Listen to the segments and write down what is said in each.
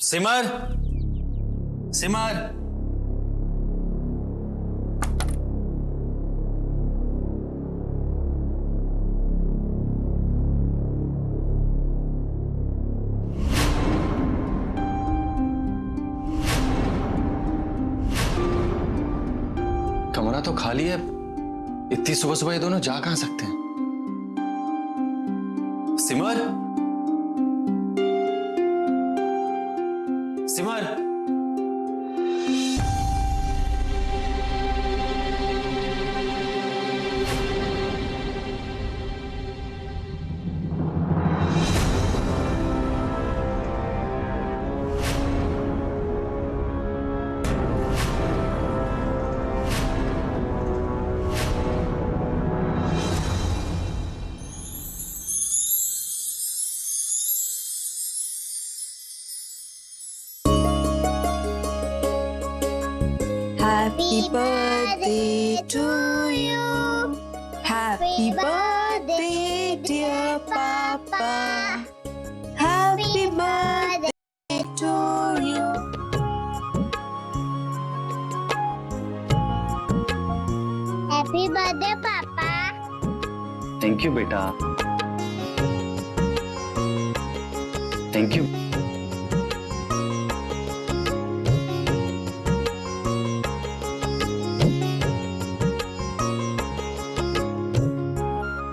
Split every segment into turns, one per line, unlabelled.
सिमर, सिमर। कमरा तो खाली है, इतनी सुबह सुबह ये दोनों जा कहां सकते हैं? सिमर, सिमर।
Happy birthday to you. Happy birthday, dear Papa. Happy birthday to you.
Happy birthday, Papa.
Thank you बेटा, थैंक यू।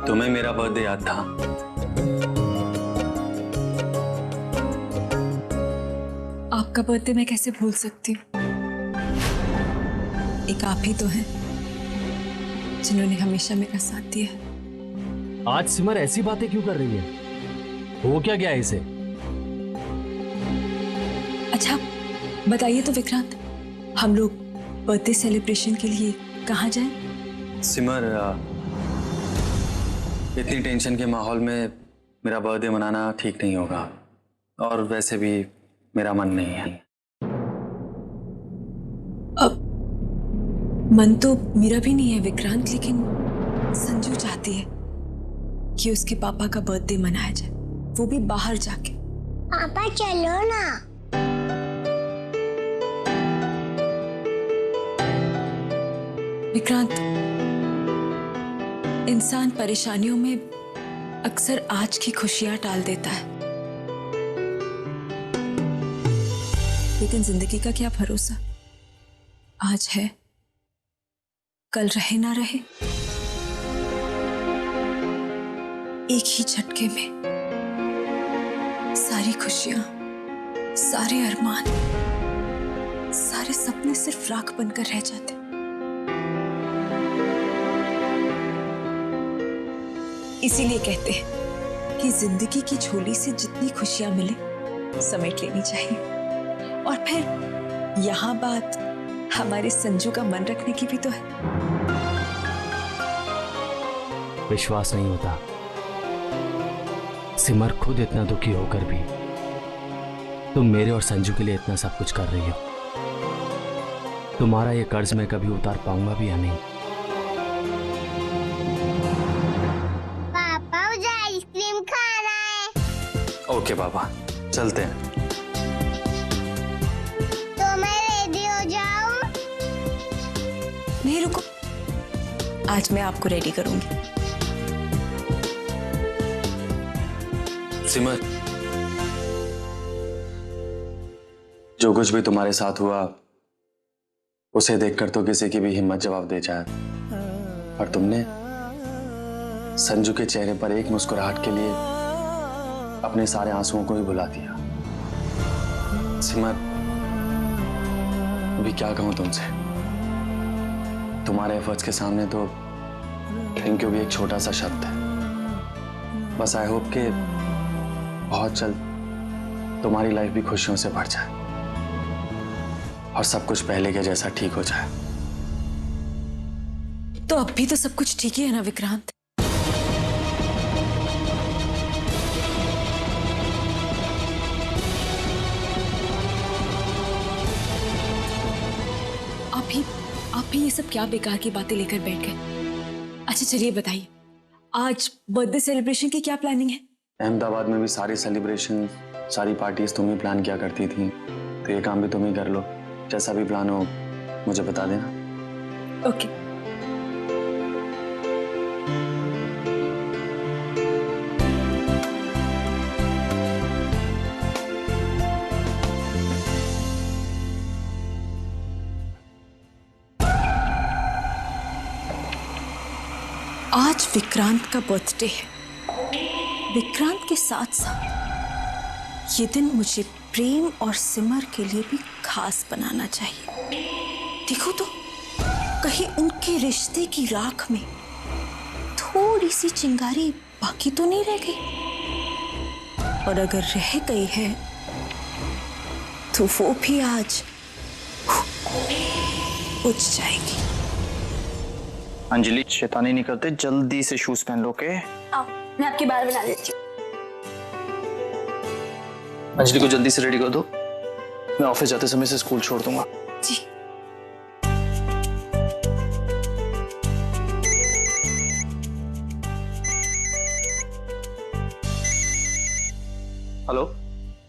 तुम्हें मेरा बर्थडे याद था?
आपका बर्थडे मैं कैसे भूल सकती हूँ? एक आप ही तो हैं जिन्होंने हमेशा मेरा साथ दिया है।
आज सिमर ऐसी बातें क्यों कर रही है? हो क्या गया इसे?
अच्छा बताइए तो विक्रांत, हम लोग बर्थडे सेलिब्रेशन के लिए कहाँ जाएं?
सिमर, इतनी टेंशन के माहौल में मेरा बर्थडे मनाना ठीक नहीं होगा, और वैसे भी मेरा मन नहीं है।
अब मन तो मेरा भी नहीं है विक्रांत, लेकिन संजू चाहती है कि उसके पापा का बर्थडे मनाया जाए, वो भी बाहर जाके।
पापा चलो ना।
विक्रांत, इंसान परेशानियों में अक्सर आज की खुशियां टाल देता है, लेकिन जिंदगी का क्या भरोसा, आज है कल रहे ना रहे। एक ही झटके में सारी खुशियां, सारे अरमान, सारे सपने सिर्फ राख बनकर रह जाते। इसीलिए कहते हैं कि जिंदगी की झोली से जितनी खुशियां मिले समेट लेनी चाहिए। और फिर यहां बात हमारे संजू का मन रखने की भी तो है।
विश्वास नहीं होता, सिमर खुद इतना दुखी होकर भी तुम मेरे और संजू के लिए इतना सब कुछ कर रही हो। तुम्हारा ये कर्ज मैं कभी उतार पाऊंगा भी या नहीं?
पापा मुझे आइसक्रीम खाना है।
ओके पापा, चलते हैं।
तो मैं रेडी हो जाऊं?
नहीं रुको, आज मैं आपको रेडी करूंगी।
सिमर, जो कुछ भी तुम्हारे साथ हुआ उसे देखकर तो किसी की भी हिम्मत जवाब दे जाए, पर तुमने संजू के चेहरे पर एक मुस्कुराहट के लिए अपने सारे आंसुओं को ही भुला दिया। सिमर, अभी क्या कहूं तुमसे, तुम्हारे एफर्ट्स के सामने तो थैंक यू भी एक छोटा सा शब्द है। बस आई होप कि बहुत जल्द तुम्हारी लाइफ भी खुशियों से भर जाए और सब कुछ पहले के जैसा ठीक हो जाए।
तो अब भी तो सब कुछ ठीक ही है ना विक्रांत? आप भी ये सब क्या बेकार की बातें लेकर बैठ गए? अच्छा चलिए बताइए, आज बर्थडे सेलिब्रेशन की क्या प्लानिंग है?
अहमदाबाद में भी सारे सेलिब्रेशन सारी पार्टीज तुम ही प्लान किया करती थी, तो ये काम भी तुम ही कर लो। जैसा भी प्लान हो मुझे बता देना।
ओके। आज विक्रांत का बर्थडे है। विक्रांत के साथ साथ ये दिन मुझे प्रेम और सिमर के लिए भी खास बनाना चाहिए। देखो तो कहीं उनके रिश्ते की राख में थोड़ी सी चिंगारी बाकी तो नहीं रह गई, और अगर रह गई है तो वो भी आज बुझ जाएगी।
अंजलि, शैतानी नहीं करते, जल्दी से शूज पहन लो। के
आओ, मैं आपकी बाल बना देती हूँ।
अंजलि को जल्दी से रेडी कर दो, मैं ऑफिस जाते समय से स्कूल छोड़ दूंगा।
जी।
हेलो।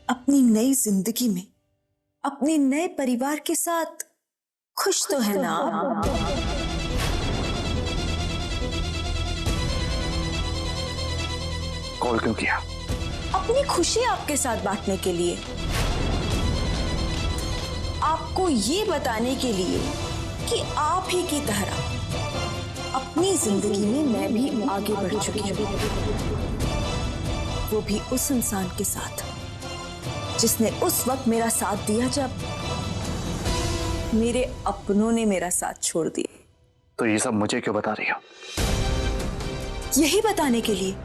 अपनी नई जिंदगी में अपने नए परिवार के साथ खुश तो है ना आप?
कॉल क्यों किया?
अपनी खुशी आपके साथ बांटने के लिए, आपको ये बताने के लिए कि आप ही की तरह अपनी जिंदगी में मैं भी आगे बढ़ चुकी हूँ, वो भी उस इंसान के साथ जिसने उस वक्त मेरा साथ दिया जब मेरे अपनों ने मेरा साथ छोड़ दिया।
तो ये सब मुझे क्यों बता रही हो?
यही बताने के लिए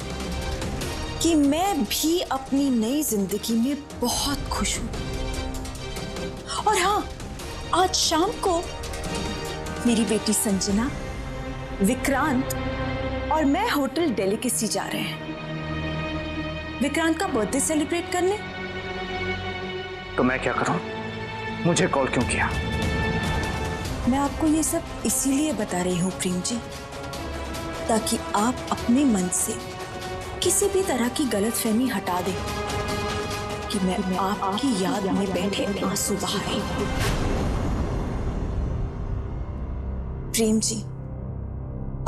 कि मैं भी अपनी नई जिंदगी में बहुत खुश हूं। और हाँ, आज शाम को मेरी बेटी संजना, विक्रांत और मैं होटल डेलिकेसी जा रहे हैं विक्रांत का बर्थडे सेलिब्रेट करने।
तो मैं क्या करूं? मुझे कॉल क्यों किया?
मैं आपको ये सब इसीलिए बता रही हूँ प्रेम जी, ताकि आप अपने मन से किसी भी तरह की गलतफहमी हटा दें कि मैं आपकी याद में बैठे आंसू बहा रही हूं। प्रेम जी,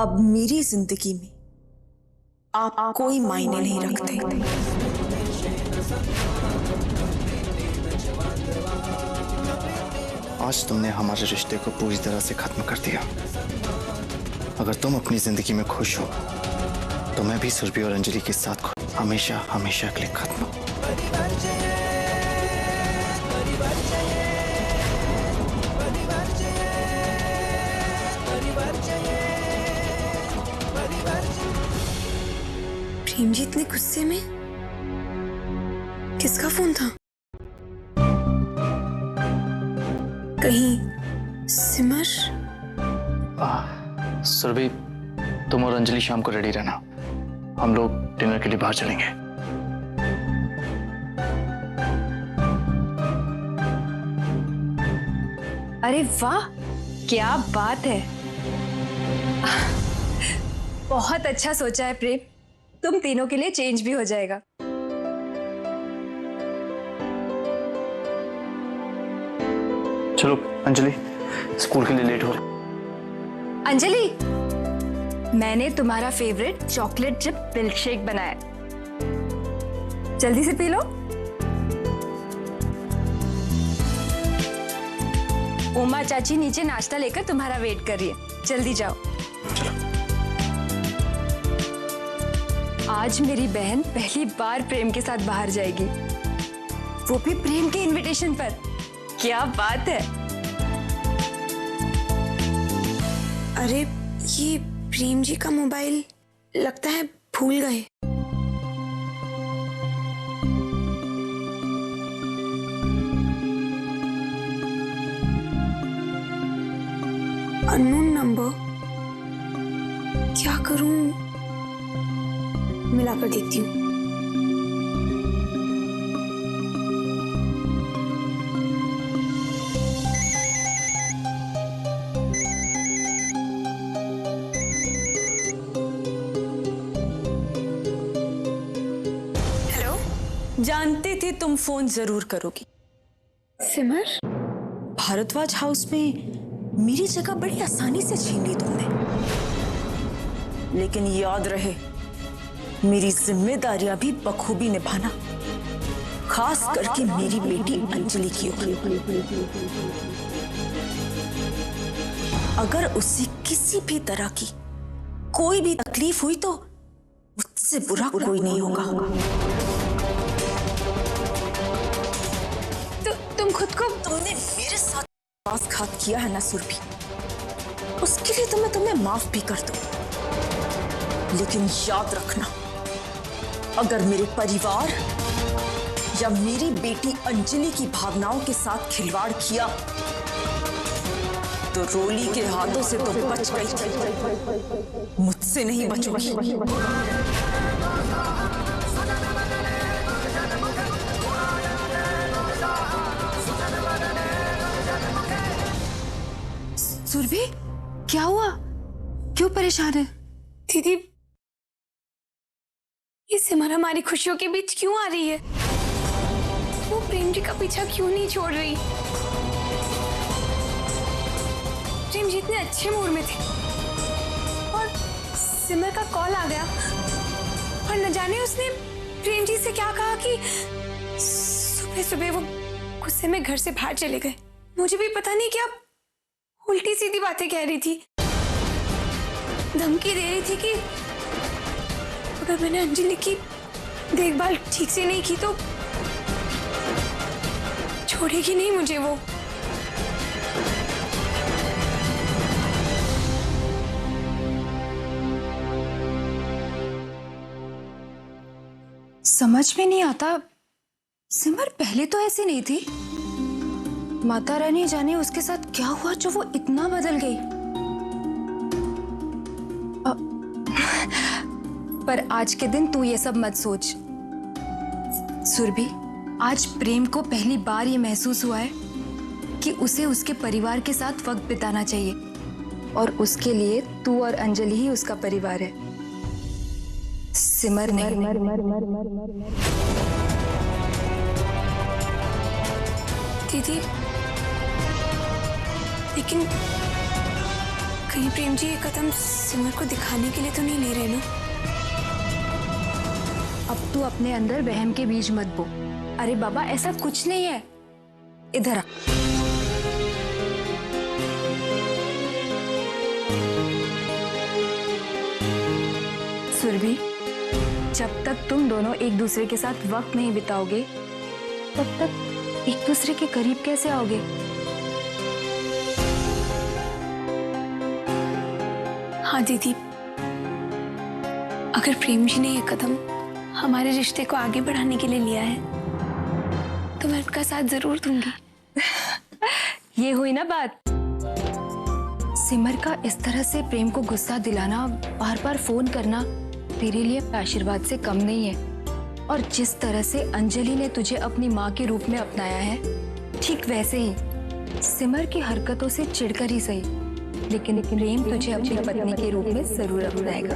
अब मेरी जिंदगी में आप कोई मायने नहीं रखते।
आज तुमने हमारे रिश्ते को पूरी तरह से खत्म कर दिया। अगर तुम अपनी जिंदगी में खुश हो तो मैं भी सुरभि और अंजलि के साथ हमेशा हमेशा के लिए खत्म।
प्रेम जी इतने गुस्से में? किसका फोन था? कहीं सिमर?
सुरभि, तुम और अंजलि शाम को रेडी रहना, हम लोग डिनर के लिए बाहर चलेंगे।
अरे वाह, क्या बात है। बहुत अच्छा सोचा है प्रेम, तुम तीनों के लिए चेंज भी हो जाएगा।
चलो अंजलि, स्कूल के लिए लेट हो रहे।
अंजलि, मैंने तुम्हारा favourite chocolate chip milk shake बनाया, जल्दी से पी लो। उमा चाची नीचे नाश्ता लेकर तुम्हारा वेट कर रही है, जल्दी जाओ। आज मेरी बहन पहली बार प्रेम के साथ बाहर जाएगी, वो भी प्रेम के इनविटेशन पर। क्या बात है।
अरे ये प्रेम जी का मोबाइल लगता है भूल गए। अननोन नंबर, क्या करूं? मिलाकर देखती हूँ। जानते थे तुम फोन जरूर करोगी।
सिमर,
भारद्वाज हाउस में मेरी जगह बड़ी आसानी से छीन ली तुमने, लेकिन याद रहे मेरी जिम्मेदारियां भी बखूबी निभाना, खास करके मेरी बेटी अंजलि की होगी। अगर उसे किसी भी तरह की कोई भी तकलीफ हुई तो मुझसे बुरा कोई नहीं होगा।
तो तुम खुद को
तुमने मेरे साथ विश्वासघात किया है ना सुरभि, उसके लिए तो मैं तुम्हें माफ भी कर दूं, लेकिन याद रखना, अगर मेरे परिवार या मेरी बेटी अंजलि की भावनाओं के साथ खिलवाड़ किया तो रोली के हाथों से तो बच गई थी, मुझसे नहीं बचोगी।
सुरभि, क्या हुआ? क्यों परेशान है? दीदी, ये सिमर हमारी खुशियों के बीच क्यों आ रही है? वो प्रेम जी का पीछा क्यों नहीं छोड़ रही? प्रेम जी इतने अच्छे मूड में थे और सिमर का कॉल आ गया और न जाने उसने प्रेम जी से क्या कहा कि सुबह सुबह वो गुस्से में घर से बाहर चले गए। मुझे भी पता नहीं क्या उल्टी सीधी बातें कह रही थी, धमकी दे रही थी कि अगर मैंने अंजलि की देखभाल ठीक से नहीं की तो छोड़ेगी नहीं मुझे वो। समझ में नहीं आता, सिमर पहले तो ऐसी नहीं थी। माता रानी जाने उसके साथ क्या हुआ जो वो इतना बदल गई। पर आज के दिन तू ये सब मत सोच सुरभि, आज प्रेम को पहली बार ये महसूस हुआ है कि उसे उसके परिवार के साथ वक्त बिताना चाहिए और उसके लिए तू और अंजलि ही उसका परिवार है, सिमर नहीं। दीदी, लेकिन कहीं प्रेम जी ये कदम सिमर को दिखाने के लिए तो नहीं ले रहे ना? अब तू अपने अंदर वहम के बीज मत बो। अरे बाबा, ऐसा कुछ नहीं है, इधर आ। सुरभि, जब तक तुम दोनों एक दूसरे के साथ वक्त नहीं बिताओगे तब तक एक दूसरे के करीब कैसे आओगे? हाँ दीदी, अगर प्रेम जी ने ये कदम हमारे रिश्ते को आगे बढ़ाने के लिए लिया है तो मैं उनका साथ जरूर दूंगी। ये हुई ना बात। सिमर का इस तरह से प्रेम को गुस्सा दिलाना, बार बार फोन करना तेरे लिए आशीर्वाद से कम नहीं है। और जिस तरह से अंजलि ने तुझे अपनी माँ के रूप में अपनाया है, ठीक वैसे ही सिमर की हरकतों से चिढ़कर ही सही, लेकिन प्रेम तुझे अपनी पत्नी के रूप में जरूर अपनाएगा।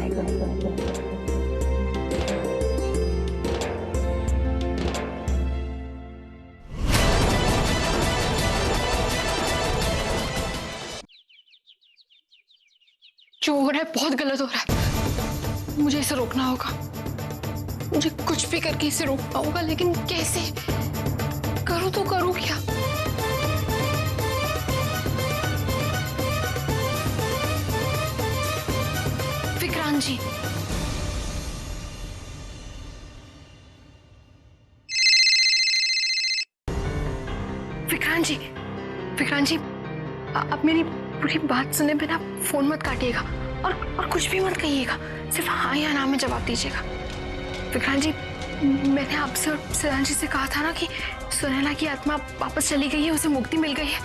जो हो रहा है बहुत गलत हो रहा है, मुझे इसे रोकना होगा। मुझे कुछ भी करके इसे रोकना होगा, लेकिन कैसे करूं तो करूं क्या? विक्रांत जी, विक्रांत जी, आप मेरी पूरी बात सुने बिना फोन मत काटिएगा और कुछ भी मत कहिएगा, सिर्फ हाँ या ना में जवाब दीजिएगा। विक्रांत जी, मैंने आपसे और सिद्धांत जी से कहा था ना कि सुनैना की आत्मा वापस चली गई है, उसे मुक्ति मिल गई है।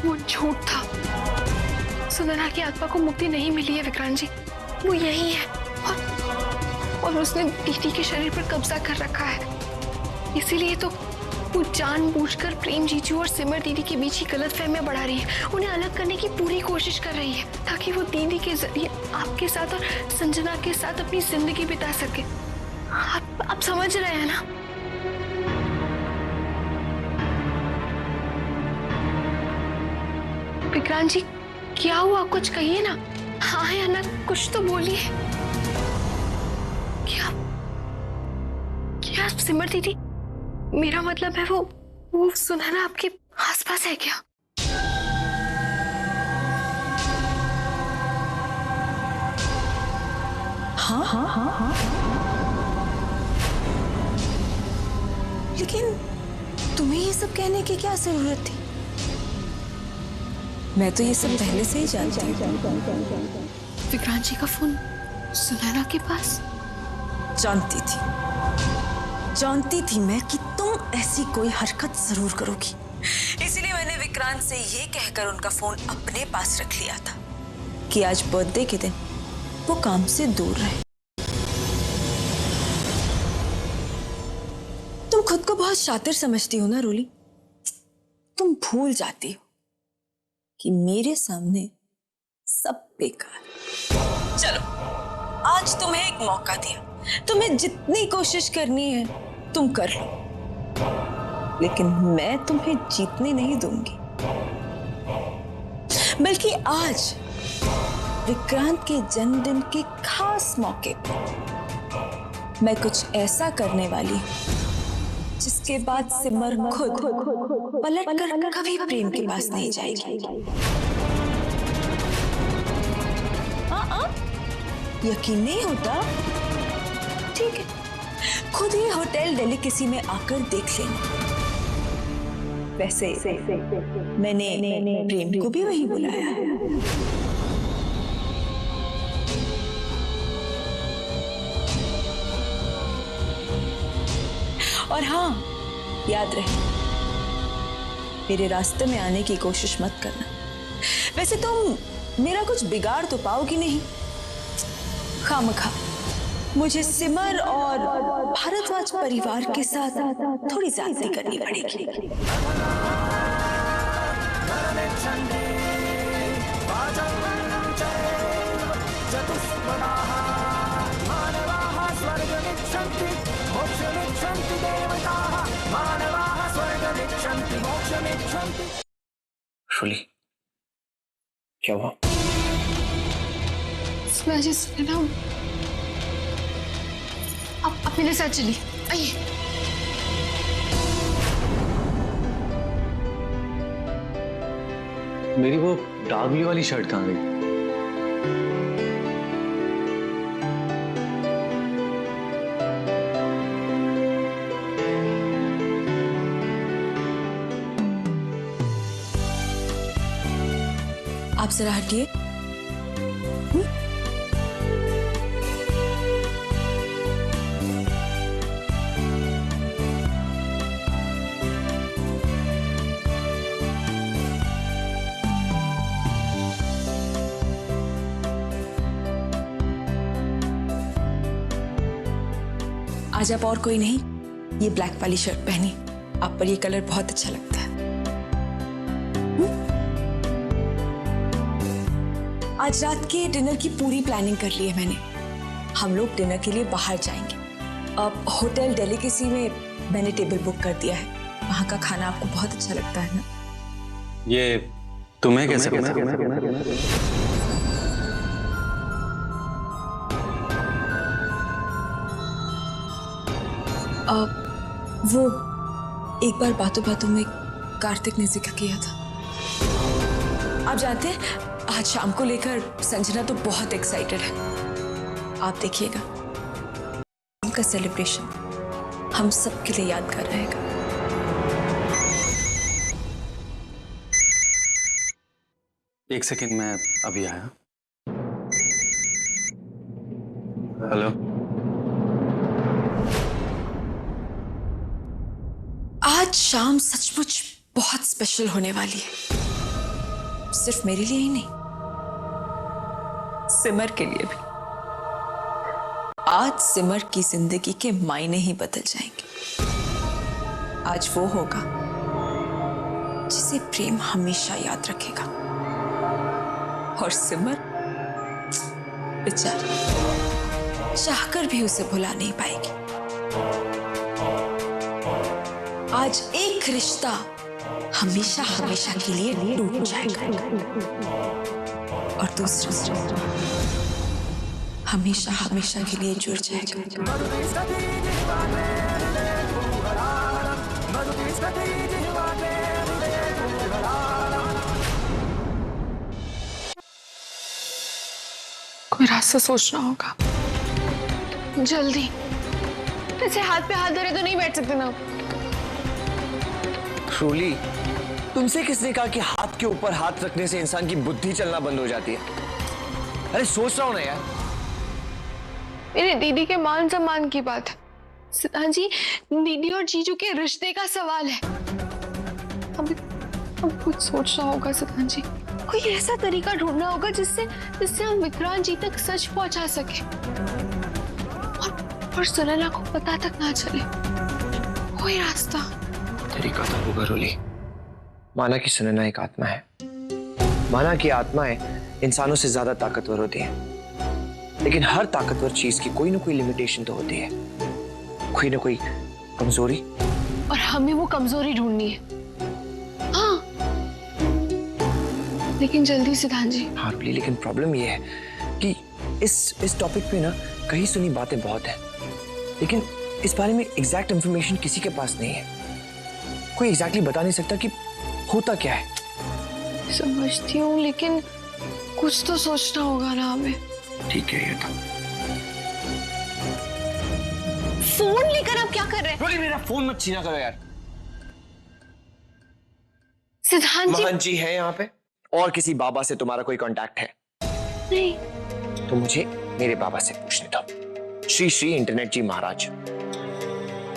वो झूठ था। सुनैना की आत्मा को मुक्ति नहीं मिली है विक्रांत जी, वो यही है और उसने दीदी के शरीर पर कब्जा कर रखा है। इसीलिए तो वो जानबूझकर प्रेम जीजू और सिमर दीदी के बीच ही गलतफहमियां बढ़ा रही है, उन्हें अलग करने की पूरी कोशिश कर रही है ताकि वो दीदी के जरिए आपके साथ और संजना के साथ अपनी जिंदगी बिता सके। आप समझ रहे हैं ना? विक्रांत जी, क्या हुआ? कुछ कहिए ना। हाँ या ना, कुछ तो बोलिए। क्या क्या सिमर दीदी, मेरा मतलब है वो सुनैना आपके आसपास है क्या?
हाँ। लेकिन तुम्हें ये सब कहने की क्या जरूरत थी? मैं तो ये सब पहले से ही जानती हूँ।
विक्रांत जी का फोन सुनैना के पास?
जानती थी मैं कि तुम ऐसी कोई हरकत जरूर करोगी। इसीलिए मैंने विक्रांत से ये कहकर उनका फोन अपने पास रख लिया था कि आज बर्थडे के दिन वो काम से दूर रहे। तुम खुद को बहुत शातिर समझती हो ना रोली? तुम भूल जाती हो कि मेरे सामने सब बेकार। चलो, आज तुम्हें एक मौका दिया, तुम्हें जितनी कोशिश करनी है तुम कर लो, लेकिन मैं तुम्हें जीतने नहीं दूंगी। बल्कि आज विक्रांत के जन्मदिन के खास मौके पर मैं कुछ ऐसा करने वाली हूं जिसके बाद सिमर खुद पलट कर कभी प्रेम के पास नहीं जाएगी। यकीन नहीं होता? ठीक है, खुद ही होटल डेलिकेसी में आकर देख लेना। वैसे मैंने प्रेम को भी वहीं बुलाया है। और हाँ, याद रहे, मेरे रास्ते में आने की कोशिश मत करना। वैसे तुम मेरा कुछ बिगाड़ तो पाओगी नहीं। खामखा मुझे सिमर और भारद्वाज परिवार के साथ थोड़ी ज्यादती करनी पड़ेगी।
रोली, क्या हुआ?
सुनैना, आप मेरे साथ चलिए, आइए।
मेरी वो डार्क ब्लू वाली शर्ट कहाँ गई?
आप जरा हटिए। आज आप और कोई नहीं, ये ब्लैक वाली शर्ट पहनी, आप पर ये कलर बहुत अच्छा लगता है। आज रात के डिनर की पूरी प्लानिंग कर ली है मैंने। हम लोग डिनर के लिए बाहर जाएंगे। अब होटल डेलिकेसी में मैंने टेबल बुक कर दिया है। वहाँ का खाना आपको बहुत अच्छा लगता है ना?
ये तुम्हें कैसे पता?
वो एक बार बातों बातों में कार्तिक ने जिक्र किया था। आप जानते हैं, आज शाम को लेकर संजना तो बहुत एक्साइटेड है। आप देखिएगा, उनका सेलिब्रेशन हम सबके लिए यादगार रहेगा।
एक सेकंड, मैं अभी आया। हेलो,
आज शाम सचमुच बहुत स्पेशल होने वाली है। सिर्फ मेरे लिए ही नहीं, सिमर के लिए भी। आज सिमर की जिंदगी के मायने ही बदल जाएंगे। आज वो होगा जिसे प्रेम हमेशा याद रखेगा, और सिमर बेचारी चाहकर भी उसे भुला नहीं पाएगी। आज एक रिश्ता हमेशा हमेशा के लिए टूट जाएगा और दूसरा हमेशा हमेशा के लिए जुड़ जाएगा।
कोई रास्ता सोचना होगा जल्दी। ऐसे हाथ पे हाथ धरे तो नहीं बैठ सकते ना।
ट्रूली, तुमसे किसने कहा कि हाथ के ऊपर हाथ रखने से इंसान की बुद्धि चलना बंद हो जाती है? अरे सोच रहा हूं ना यार।
मेरे दीदी के मान सम्मान की बात है सिद्धांत जी। दीदी और जीजू के रिश्ते का सवाल है। अब कुछ सोचना होगा सिद्धांत जी। कोई ऐसा तरीका ढूंढना होगा जिससे हम विक्रांत जी तक सच पहुंचा सके और सुनैना को पता तक ना चले। कोई रास्ता
तरीका तो होगा रोली। माना कि सुनैना एक आत्मा है, माना कि आत्माएं इंसानों से ज्यादा ताकतवर होती हैं, लेकिन हर ताकतवर चीज की कोई ना कोई लिमिटेशन तो होती है, कोई ना कोई कमजोरी।
और हमें वो कमजोरी ढूंढनी है। हाँ लेकिन जल्दी सिद्धांत जी।
हाँ रोली, लेकिन प्रॉब्लम ये है कि इस टॉपिक पे ना कहीं सुनी बातें बहुत हैं, लेकिन इस बारे में एग्जैक्ट इंफॉर्मेशन किसी के पास नहीं है। कोई एग्जैक्टली बता नहीं सकता कि होता क्या है।
समझती हूँ, लेकिन कुछ तो सोचना होगा ना हमें।
ठीक है, ये तो
फोन लेकर आप क्या कर रहे हैं?
रोली, मेरा फोन मत छीना करो यार।
सिद्धांत जी।
महंत जी है यहाँ पे? और किसी बाबा से तुम्हारा कोई कांटेक्ट है?
नहीं।
तो मुझे मेरे बाबा से पूछने दो। श्री श्री इंटरनेट जी महाराज।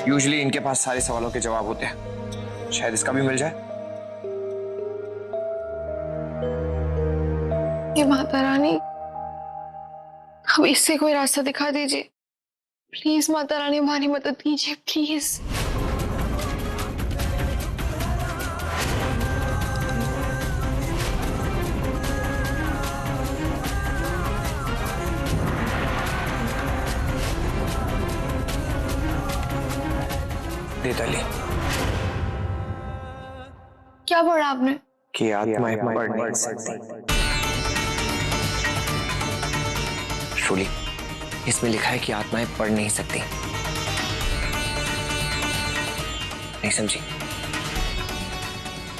यूजुअली इनके पास सारे सवालों के जवाब होते हैं, शायद इसका भी मिल जाए।
ये माता रानी, अब इससे कोई रास्ता दिखा दीजिए प्लीज। माता रानी हमारी मदद कीजिए प्लीज।
देताली,
क्या पढ़ा आपने?
कि आत्माएं पढ़ नहीं सकती। श्रुली, इसमें लिखा है कि आत्माएं पढ़ नहीं सकती। नहीं समझी?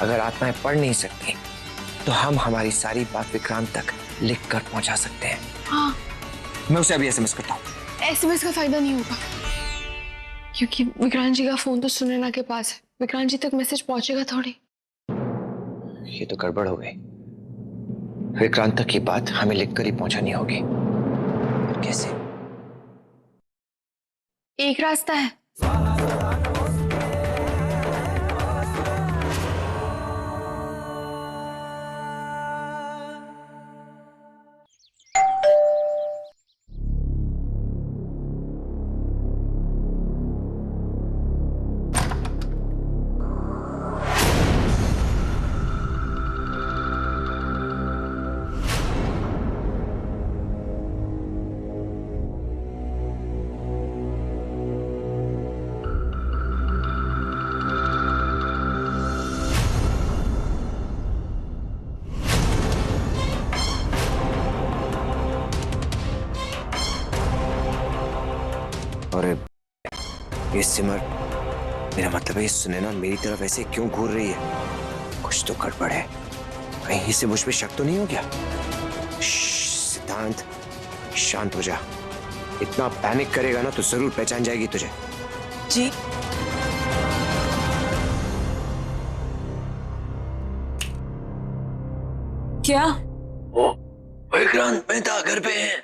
अगर आत्माएं पढ़ नहीं सकती तो हम हमारी सारी बात विक्रांत तक लिख कर पहुंचा सकते हैं।
हाँ।
मैं उसे अभी एसएमएस करता हूँ।
एसएमएस का फायदा नहीं होगा, क्योंकि विक्रांत जी का फोन तो सुनैना के पास है। विक्रांत जी तक मैसेज पहुंचेगा थोड़ी।
ये तो गड़बड़ हो गई। विक्रांत तक की बात हमें लिखकर ही पहुंचानी होगी। कैसे?
एक रास्ता है।
और ये सिमर, मेरा मतलब है सुनैना मेरी तरफ ऐसे क्यों घूर रही है? कुछ तो गड़बड़ है। कहीं इसे मुझ पे शक तो नहीं हो गया? सिद्धांत, शांत हो जा। इतना पैनिक करेगा ना तो जरूर पहचान जाएगी तुझे।
जी क्या?
ओ, विक्रांत मेहता घर पे हैं।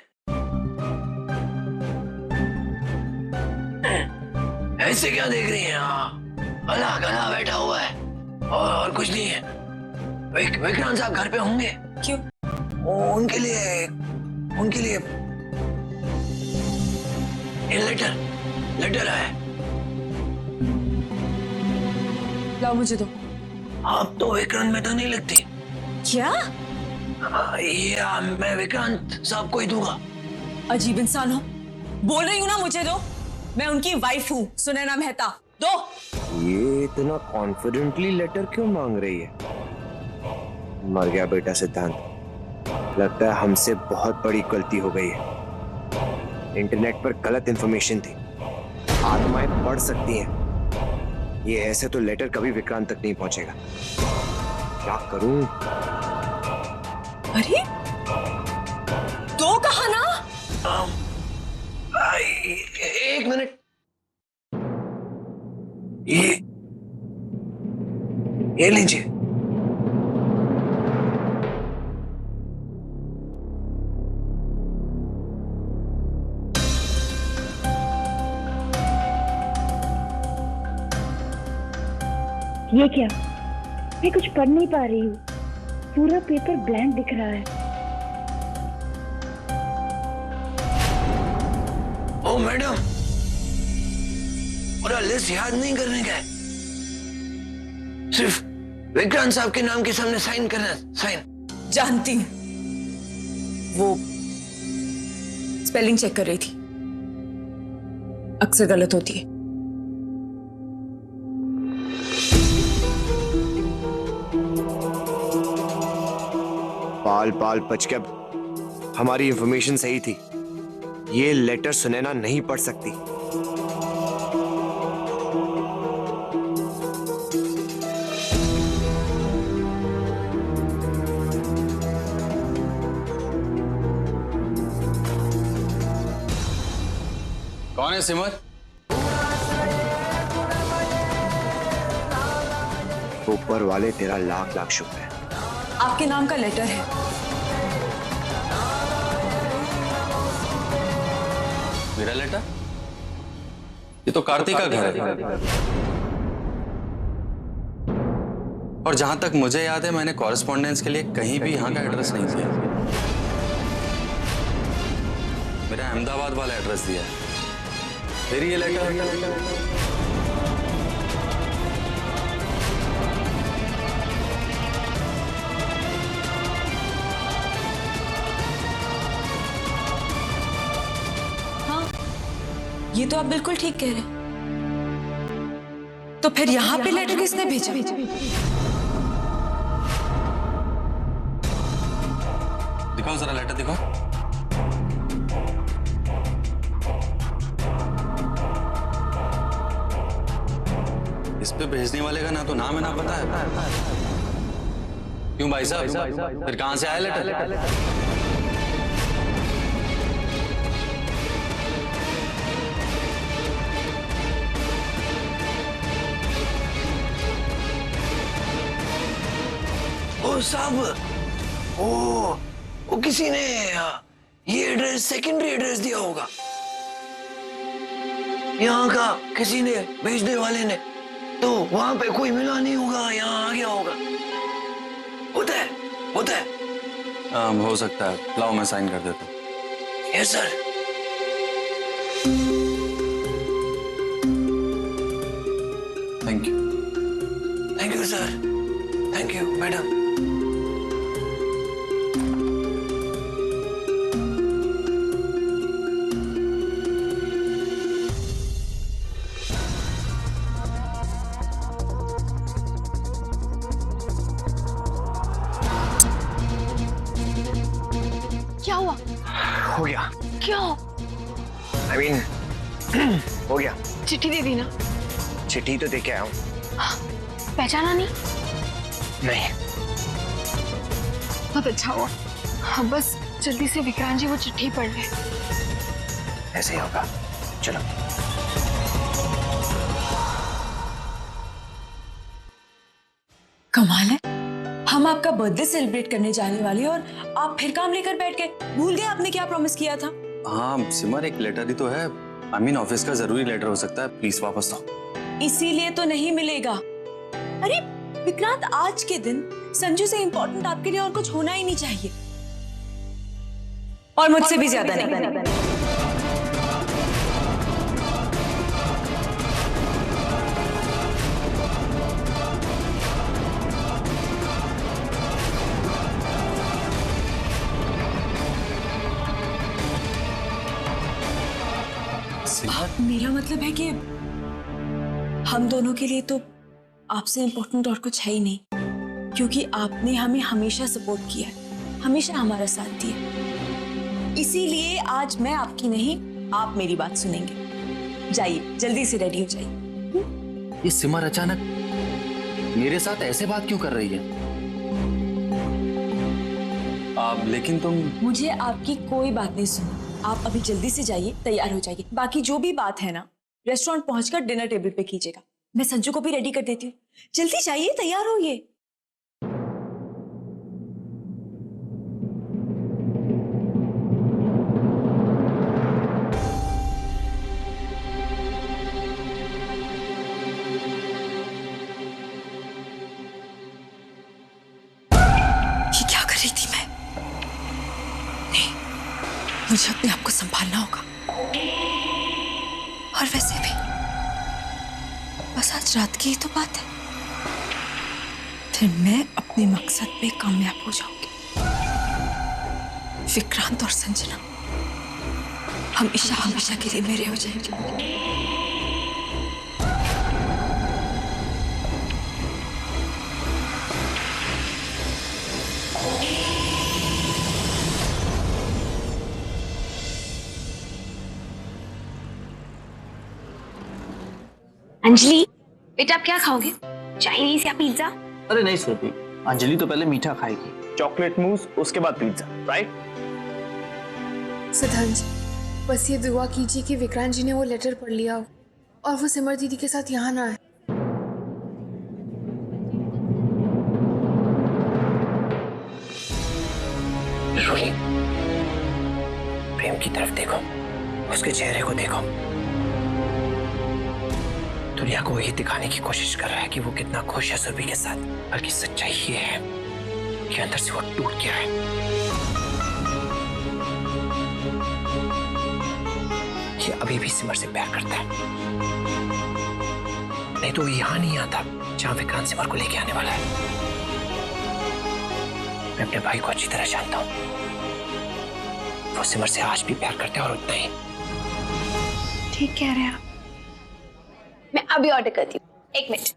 ऐसे क्या देख रही हैं आप? गला गला बैठा हुआ है और कुछ नहीं है। विक्रांत साहब घर पे होंगे।
क्यों?
उनके लिए लेटर आया है।
लाओ मुझे दो।
आप तो विक्रांत मेहता नहीं लगती।
क्या?
ये मैं विक्रांत साहब को ही दूंगा।
अजीब इंसान हो। बोल रही हूँ ना मुझे दो। मैं उनकी वाइफ हूँ सुनैना मेहता। दो।
ये इतना कॉन्फिडेंटली लेटर क्यों मांग रही है? मर गया बेटा सिद्धांत। लगता है हमसे बहुत बड़ी गलती हो गई है। इंटरनेट पर गलत इंफॉर्मेशन थी। आत्माएं पढ़ सकती हैं। ये ऐसे तो लेटर कभी विक्रांत तक नहीं पहुंचेगा। क्या करूं?
अरे तो कहा ना।
एक मिनट। ये लीजिए।
ये क्या? मैं कुछ पढ़ नहीं पा रही हूँ। पूरा पेपर ब्लैंक दिख रहा है।
ओ मैडम, पूरा लिस्ट याद नहीं करने का है। सिर्फ विक्रांत साहब के नाम के सामने साइन करना है। साइन।
जानती हूँ, वो स्पेलिंग चेक कर रही थी। अक्सर गलत होती है।
पाल पाल पचकब, हमारी इंफॉर्मेशन सही थी। ये लेटर सुनैना नहीं पढ़ सकती।
कौन है सिमर?
ऊपर वाले तेरा लाख लाख शुक्र है।
आपके नाम का लेटर है।
मेरा लेटर? ये तो कार्तिक का घर है। और जहां तक मुझे याद है, मैंने कॉरेस्पॉन्डेंस के लिए कहीं भी यहाँ का एड्रेस नहीं दिया। मेरा अहमदाबाद वाला एड्रेस दिया है। फिर ये लेटर
ये तो आप बिल्कुल ठीक कह रहे हैं। तो फिर यहाँ पे लेटर किसने भेजा?
दिखाओ जरा लेटर दिखाओ। इस पे भेजने वाले का ना तो नाम है ना पता है। क्यों भाई साहब, फिर कहां से आया लेटर?
ओ साहब, वो किसी ने ये एड्रेस सेकेंडरी एड्रेस दिया होगा। यहाँ का किसी ने, भेजने वाले ने, तो वहां पे कोई मिला नहीं होगा, यहाँ आ गया होगा। होता है।
हो सकता है। लाओ मैं साइन कर देता हूँ।
Yes sir.
Thank you.
Thank you sir. Thank you madam.
क्या हुआ?
हो गया।
क्यों?
I mean, हो गया।
चिट्ठी दे दी ना?
चिट्ठी तो दे के आया हूँ।
पहचाना नहीं?
नहीं।
बहुत अच्छा हुआ। हाँ, बस जल्दी से विक्रांत जी वो चिट्ठी पढ़ ले।
ऐसे ही होगा। चलो।
कमाल है, हम आपका बर्थडे सेलिब्रेट करने जाने वाले और आप फिर काम लेकर बैठ गए। भूल गए आपने क्या प्रॉमिस किया था?
हाँ सिमर, एक लेटर ही तो है। ऑफिस का जरूरी लेटर हो सकता है। प्लीज वापस दो।
इसीलिए तो नहीं मिलेगा। अरे विक्रांत, आज के दिन संजू से इंपॉर्टेंट आपके लिए और कुछ होना ही नहीं चाहिए, और मुझसे भी ज्यादा नहीं। मेरा मतलब है कि हम दोनों के लिए तो आपसे इम्पोर्टेंट और कुछ है ही नहीं, क्योंकि आपने हमें हमेशा सपोर्ट किया है, हमेशा हमारा साथ दिया। इसीलिए आज मैं आपकी नहीं, आप मेरी बात सुनेंगे। जाइए, जल्दी से रेडी हो जाइए।
ये सिमर अचानक मेरे साथ ऐसे बात क्यों कर रही है?
लेकिन तुम...
मुझे आपकी कोई बात नहीं सुनी। आप अभी जल्दी से जाइए, तैयार हो जाइए। बाकी जो भी बात है ना, रेस्टोरेंट पहुंचकर डिनर टेबल पे कीजिएगा। मैं संजू को भी रेडी कर देती हूँ। जल्दी जाइए, तैयार होइए। ये क्या कर रही थी मैं? नहीं, मुझे अपने आप को संभालना होगा। और वैसे भी बस आज रात की ही तो बात है, फिर मैं अपने मकसद पे कामयाब हो जाऊंगी। विक्रांत और संजना हमेशा हमेशा के लिए मेरे हो जाएंगे।
अंजलि, बेटा आप क्या खाओगे? चाइनीज या पिज्जा?
अरे नहीं सुरभि, अंजलि तो पहले मीठा खाएगी, चॉकलेट मूस, उसके बाद पिज्जा, राइट?
सिद्धांत, बस ये दुआ कीजिए कि विक्रांत जी ने वो लेटर पढ़ लिया हो और वो सिमर दीदी के साथ यहाँ ना आए।
रोही, प्रेम की तरफ देखो, उसके चेहरे को देखो। दुनिया को ये दिखाने की कोशिश कर रहा है कि वो कितना खुश है सुरभि के साथ, बल्कि सच्चाई ये है कि अंदर से वो टूट गया है। ये अभी भी सिमर से प्यार करता है, नहीं तो वो यहां नहीं आता जहां विक्रांत सिमर को लेके आने वाला है। मैं अपने भाई को अच्छी तरह जानता हूं, वो सिमर से आज भी प्यार करते हैं और उतना ही।
ठीक कह रहे हैं आप। मैं अभी ऑर्डर करती हूँ, 1 मिनट।